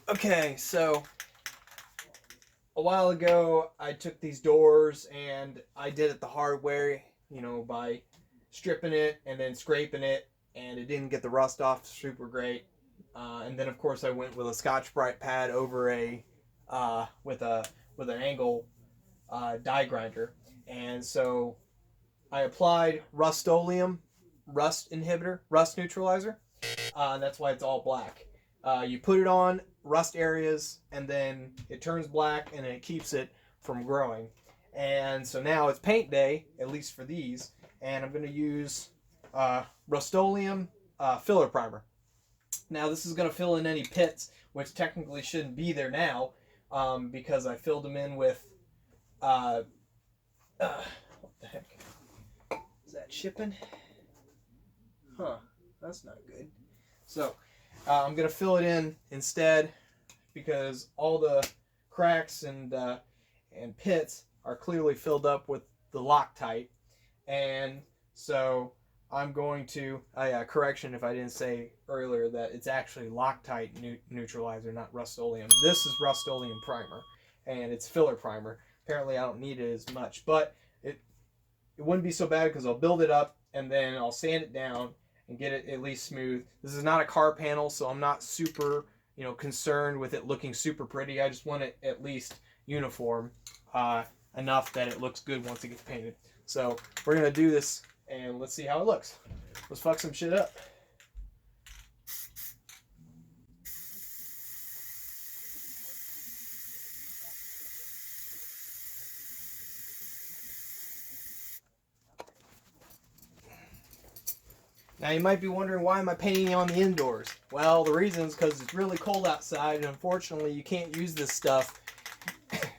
Okay, so a while ago I took these doors and I did it the hard way, by stripping it and then scraping it, and it didn't get the rust off super great. And then of course I went with a Scotch-Brite pad over a with an angle die grinder, and so I applied Rust-Oleum, rust inhibitor, rust neutralizer. And that's why it's all black. You put it on rust areas, and then it turns black, and it keeps it from growing. And so now it's paint day, at least for these, and I'm going to use Rust-Oleum filler primer. Now this is going to fill in any pits, which technically shouldn't be there now, because I filled them in with uh, what the heck? Is that shipping? Huh, that's not good. So I'm going to fill it in instead, because all the cracks and pits are clearly filled up with the Loctite. And so I'm going to, correction if I didn't say earlier that it's actually Loctite neutralizer, not Rust-Oleum. This is Rust-Oleum primer, and it's filler primer. Apparently I don't need it as much, but it wouldn't be so bad because I'll build it up and then I'll sand it down and get it at least smooth. This is not a car panel, so I'm not super, concerned with it looking super pretty. I just want it at least uniform enough that it looks good once it gets painted. So we're gonna do this and let's see how it looks. Let's fuck some shit up. Now you might be wondering, why am I painting on the indoors? Well, the reason is because it's really cold outside, and unfortunately you can't use this stuff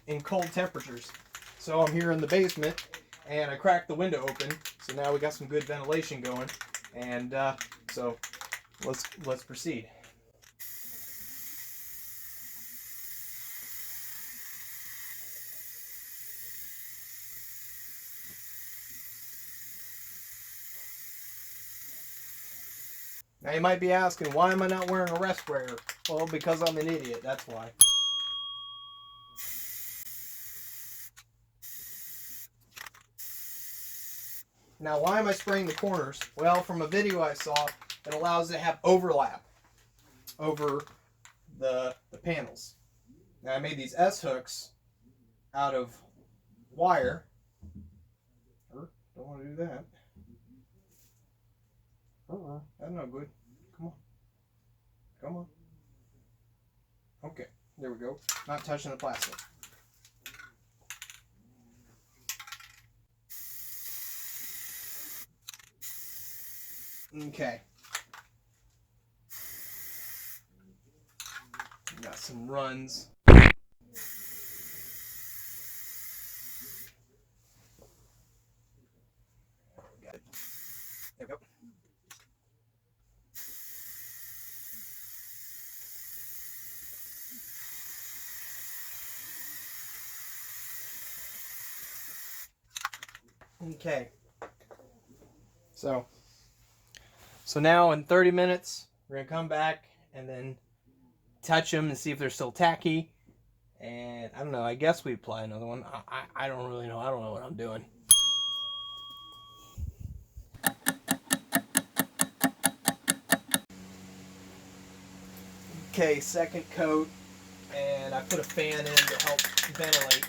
in cold temperatures. So I'm here in the basement, and I cracked the window open, so now we got some good ventilation going, and so let's proceed. Now you might be asking, why am I not wearing a respirator? Well, because I'm an idiot, that's why. Now, why am I spraying the corners? Well, from a video I saw, it allows it to have overlap over the panels. Now, I made these S-hooks out of wire. Don't want to do that. That's not good. Come on. Come on. Okay, there we go. Not touching the plastic. Okay. Got some runs. Got it. There we go. Okay. So now in 30 minutes, we're going to come back and then touch them and see if they're still tacky. And I don't know, I guess we apply another one. I don't really know. I don't know what I'm doing. Okay, second coat. And I put a fan in to help ventilate.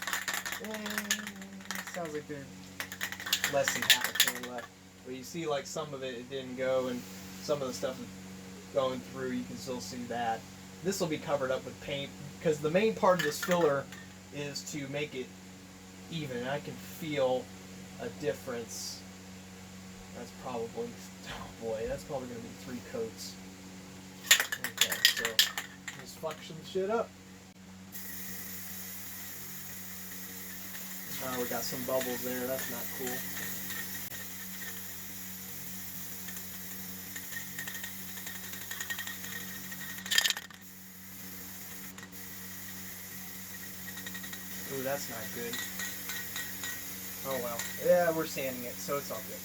Sounds like there's less than half a fan left. But you see, like, some of it didn't go, and some of the stuff is going through. You can still see that. This will be covered up with paint, because the main part of this filler is to make it even. And I can feel a difference. That's probably, oh boy, that's probably going to be 3 coats. Okay, so let's fuck some shit up. We got some bubbles there. That's not cool. Ooh, that's not good. Oh well. Yeah, we're sanding it, so it's all good.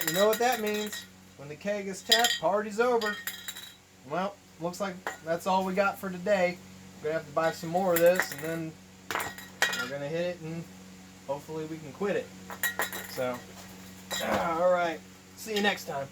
Well, you know what that means. When the keg is tapped, party's over. Well, looks like that's all we got for today. We're going to have to buy some more of this, and then we're going to hit it, and hopefully we can quit it. So, alright. See you next time.